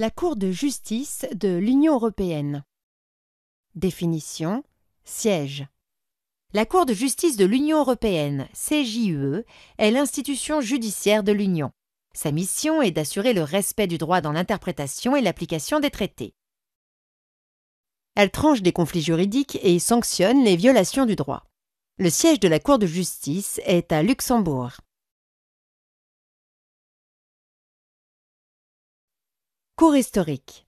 La Cour de justice de l'Union européenne. Définition. Siège. La Cour de justice de l'Union européenne, CJUE, est l'institution judiciaire de l'Union. Sa mission est d'assurer le respect du droit dans l'interprétation et l'application des traités. Elle tranche des conflits juridiques et sanctionne les violations du droit. Le siège de la Cour de justice est à Luxembourg. Cour historique.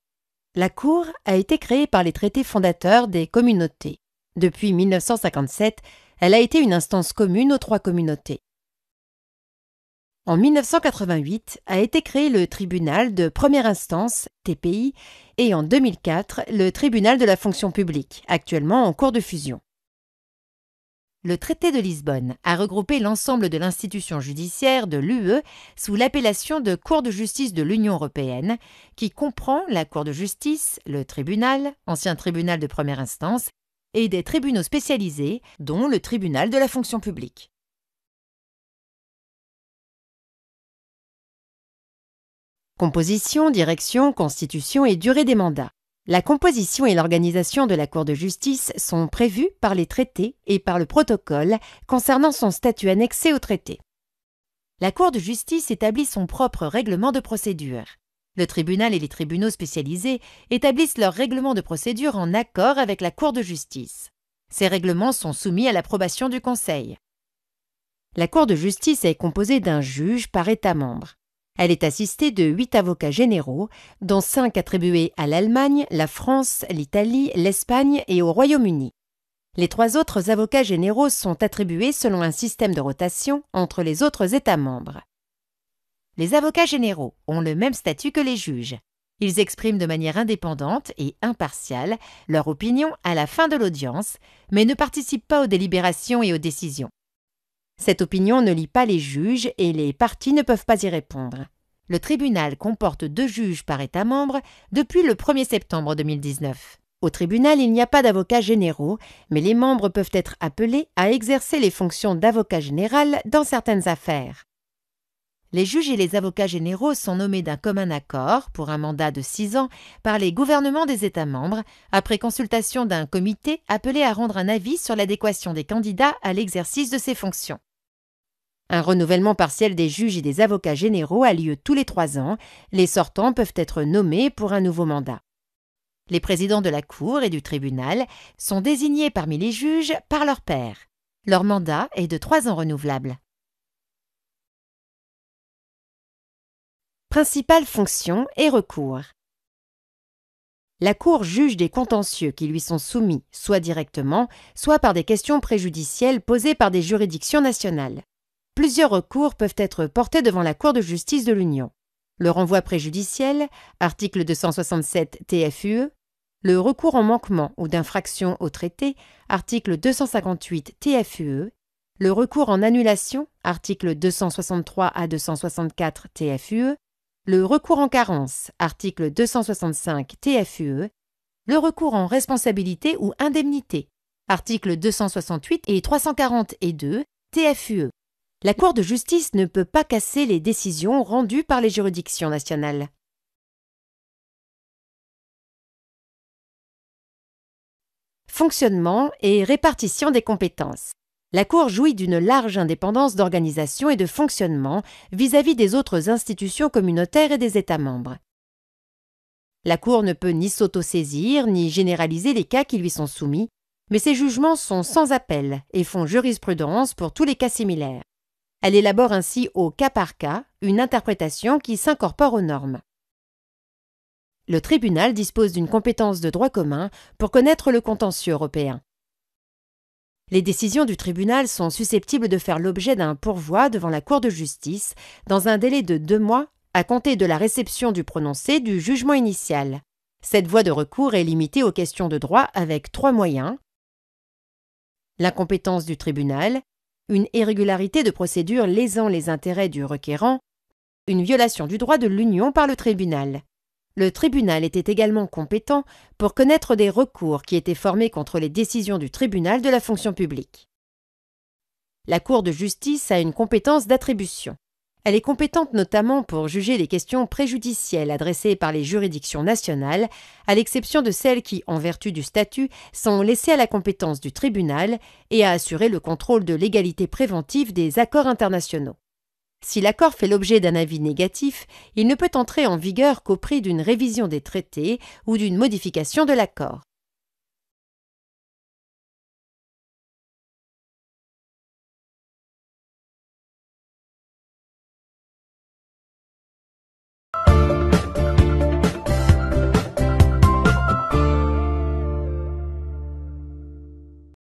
La Cour a été créée par les traités fondateurs des communautés. Depuis 1957, elle a été une instance commune aux trois communautés. En 1988 a été créé le tribunal de première instance, TPI, et en 2004, le tribunal de la fonction publique, actuellement en cours de fusion. Le traité de Lisbonne a regroupé l'ensemble de l'institution judiciaire de l'UE sous l'appellation de Cour de justice de l'Union européenne, qui comprend la Cour de justice, le tribunal, ancien tribunal de première instance, et des tribunaux spécialisés, dont le tribunal de la fonction publique. Composition, direction, constitution et durée des mandats. La composition et l'organisation de la Cour de justice sont prévues par les traités et par le protocole concernant son statut annexé au traité. La Cour de justice établit son propre règlement de procédure. Le tribunal et les tribunaux spécialisés établissent leur règlement de procédure en accord avec la Cour de justice. Ces règlements sont soumis à l'approbation du Conseil. La Cour de justice est composée d'un juge par État membre. Elle est assistée de 8 avocats généraux, dont 5 attribués à l'Allemagne, la France, l'Italie, l'Espagne et au Royaume-Uni. Les 3 autres avocats généraux sont attribués selon un système de rotation entre les autres États membres. Les avocats généraux ont le même statut que les juges. Ils expriment de manière indépendante et impartiale leur opinion à la fin de l'audience, mais ne participent pas aux délibérations et aux décisions. Cette opinion ne lie pas les juges et les parties ne peuvent pas y répondre. Le tribunal comporte 2 juges par État membre depuis le 1er septembre 2019. Au tribunal, il n'y a pas d'avocats généraux, mais les membres peuvent être appelés à exercer les fonctions d'avocat général dans certaines affaires. Les juges et les avocats généraux sont nommés d'un commun accord pour un mandat de 6 ans par les gouvernements des États membres, après consultation d'un comité appelé à rendre un avis sur l'adéquation des candidats à l'exercice de ces fonctions. Un renouvellement partiel des juges et des avocats généraux a lieu tous les 3 ans. Les sortants peuvent être nommés pour un nouveau mandat. Les présidents de la Cour et du tribunal sont désignés parmi les juges par leur pair. Leur mandat est de 3 ans renouvelable. Principales fonctions et recours. La Cour juge des contentieux qui lui sont soumis, soit directement, soit par des questions préjudicielles posées par des juridictions nationales. Plusieurs recours peuvent être portés devant la Cour de justice de l'Union. Le renvoi préjudiciel, article 267 TFUE, le recours en manquement ou d'infraction au traité, article 258 TFUE, le recours en annulation, article 263 à 264 TFUE, le recours en carence, article 265 TFUE, le recours en responsabilité ou indemnité, article 268 et 342 TFUE. La Cour de justice ne peut pas casser les décisions rendues par les juridictions nationales. Fonctionnement et répartition des compétences. La Cour jouit d'une large indépendance d'organisation et de fonctionnement vis-à-vis des autres institutions communautaires et des États membres. La Cour ne peut ni s'autosaisir ni généraliser les cas qui lui sont soumis, mais ses jugements sont sans appel et font jurisprudence pour tous les cas similaires. Elle élabore ainsi au cas par cas une interprétation qui s'incorpore aux normes. Le tribunal dispose d'une compétence de droit commun pour connaître le contentieux européen. Les décisions du tribunal sont susceptibles de faire l'objet d'un pourvoi devant la Cour de justice dans un délai de 2 mois à compter de la réception du prononcé du jugement initial. Cette voie de recours est limitée aux questions de droit avec 3 moyens: l'incompétence du tribunal, une irrégularité de procédure lésant les intérêts du requérant, une violation du droit de l'Union par le tribunal. Le tribunal était également compétent pour connaître des recours qui étaient formés contre les décisions du tribunal de la fonction publique. La Cour de justice a une compétence d'attribution. Elle est compétente notamment pour juger les questions préjudicielles adressées par les juridictions nationales, à l'exception de celles qui, en vertu du statut, sont laissées à la compétence du tribunal, et à assurer le contrôle de légalité préventive des accords internationaux. Si l'accord fait l'objet d'un avis négatif, il ne peut entrer en vigueur qu'au prix d'une révision des traités ou d'une modification de l'accord.